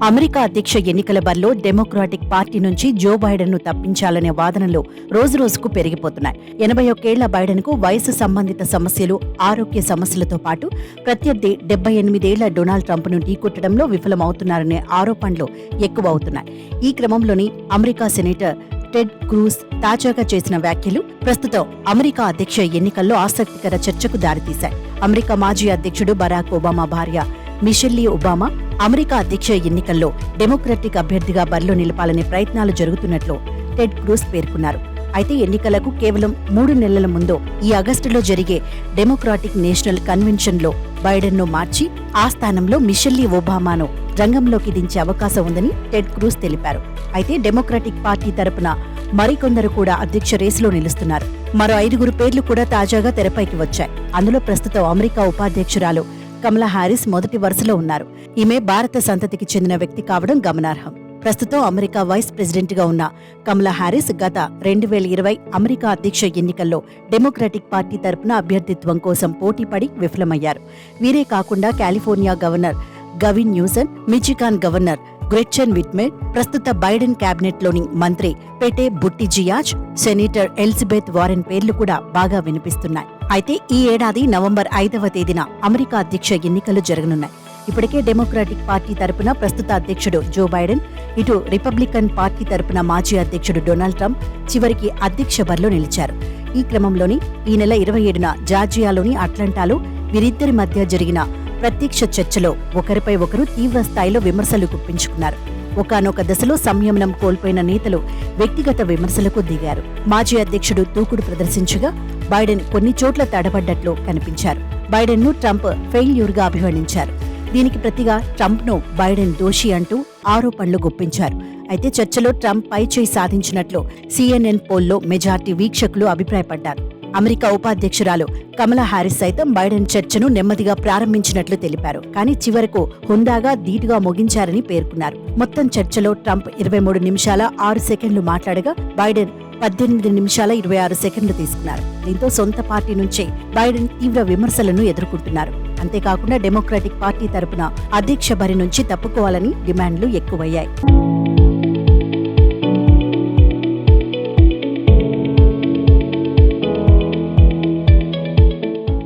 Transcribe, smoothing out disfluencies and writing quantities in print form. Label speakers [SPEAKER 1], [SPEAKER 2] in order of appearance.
[SPEAKER 1] America అధ్యక్ష ఎన్నికల బరిలో డెమోక్రాటిక్ పార్టీ నుంచి జో బైడెన్ ను తప్పించాలనే వాదనలు రోజురోజుకు పెరిగిపోతున్నాయి. 81 ఏళ్ల బైడెన్ కు వయసు సంబంధిత సమస్యలు, ఆరోగ్య సమస్యలతో పాటు ప్రత్యర్థి 78 ఏళ్ల డొనాల్డ్ ట్రంప్ ను ఢీకొట్టడంలో విఫలమవుతున్నారనే ఆరోపణలు ఎక్కువవుతున్నాయి. ఈ క్రమంలోని అమెరికా సెనేటర్ టెడ్ క్రూజ్ తాజాగా చేసిన వ్యాఖ్యలు ప్రస్తుతం అమెరికా అధ్యక్ష ఎన్నికల్లో ఆసక్తికర చర్చకు దారితీశాయి. అమెరికా మాజీ అధ్యక్షుడు బరాక్ ఒబామా భార్య మిషెల్ ఒబామా అమెరికా అధ్యక్ష ఎన్నికల్లో డెమోక్రటిక్ అభ్యర్థిగా బరిలో నిలపాలనే ప్రయత్నాలు జరుగుతున్నట్లు టెడ్ క్రూజ్ పేర్కొన్నారు. అయితే ఎన్నికలకు కేవలం 3 నెలల ముందు ఈ ఆగస్టులో జరిగే డెమోక్రాటిక్ నేషనల్ కన్వెన్షన్ లో బైడెన్ ను మార్చి ఆ స్థానంలో మిషెల్ ఒబామాను రంగంలోకి దించే అవకాశం ఉందని టెడ్ క్రూజ్ తెలిపారు. అయితే డెమోక్రాటిక్ పార్టీ తరపున మరికొందరు కూడా అధ్యక్ష రేసులో నిలుస్తున్నారు. మరో 5 పేర్లు కూడా తాజాగా తెరపైకి వచ్చాయి. అందులో ప్రస్తుతం అమెరికా ఉపాధ్యక్షురాలు కమలా హారిస్ మొదటి వరుసలో ఉన్నారు. ఈమె భారత సంతతికి చెందిన వ్యక్తి కావడం గమనార్హం. ప్రస్తుతం అమెరికా వైస్ ప్రెసిడెంట్ గా ఉన్న కమలా హారిస్ గత 2020 అమెరికా అధ్యక్ష ఎన్నికల్లో డెమోక్రటిక్ పార్టీ తరపున అభ్యర్థిత్వం కోసం పోటీపడి విఫలమయ్యారు. వీరే కాకుండా California governor Gavin Newsom, Michigan governor Gretchen Whitmer, ప్రస్తుత బైడెన్ కేబినెట్ లోని మంత్రి Pete Buttigieg, senator Elizabeth Warren పేర్లు కూడా బాగా వినిపిస్తున్నాయి. అయితే ఈ ఏడాది నవంబర్ 5వ తేదీన అమెరికా అధ్యక్ష ఎన్నికలు జరగనున్నాయి. ఇప్పటికే డెమోక్రాటిక్ పార్టీ తరపున ప్రస్తుత అధ్యక్షుడు జో బైడెన్, ఇటు రిపబ్లికన్ పార్టీ తరపున మాజీ అధ్యక్షుడు డొనాల్డ్ ట్రంప్ చివరికి అధ్యక్ష బరిలో నిలిచారు. ఈ క్రమంలోని ఈ నెల 27న జార్జియాలోని అట్లాంటాలో వీరిద్దరి మధ్య జరిగిన ప్రత్యక్ష చర్చలో ఒకరిపై ఒకరు తీవ్ర స్థాయిలో విమర్శలు గుప్పించుకున్నారు. ఒకానొక దశలో సంయమనం కోల్పోయిన నేతలు వ్యక్తిగత విమర్శలకు దిగారు. మాజీ అధ్యక్షుడు దూకుడు ప్రదర్శించగా బైడెన్ కొన్ని చోట్ల తడబడ్డట్లు కనిపించారు. బైడెన్ ను ట్రంప్ ఫెయిల్యూర్ గా అభివర్ణించారు. దీనికి ప్రతిగా ట్రంప్ ను బైడెన్ దోషి అంటూ ఆరోపణలు గుప్పించారు. అయితే చర్చలో ట్రంప్ పైచేయి సాధించినట్లు CNN పోల్లో మెజార్టీ వీక్షకులు అభిప్రాయపడ్డారు. అమెరికా ఉపాధ్యక్షురాలు కమలా హారిస్ సైతం బైడెన్ చర్చను నెమ్మదిగా ప్రారంభించినట్లు తెలిపారు. కానీ చివరకు హుందాగా ధీటుగా ముగించారని పేర్కొన్నారు. మొత్తం చర్చలో ట్రంప్ 23 నిమిషాల 6 సెకండ్లు మాట్లాడగా బైడెన్ 18 నిమిషాల 26 సెకండ్లు తీసుకున్నారు. దీంతో సొంత పార్టీ నుంచే బైడెన్ తీవ్ర విమర్శలను ఎదుర్కొంటున్నారు. అంతేకాకుండా డెమోక్రాటిక్ పార్టీ తరపున అధ్యక్ష బరి నుంచి తప్పుకోవాలని డిమాండ్లు ఎక్కువయ్యాయి.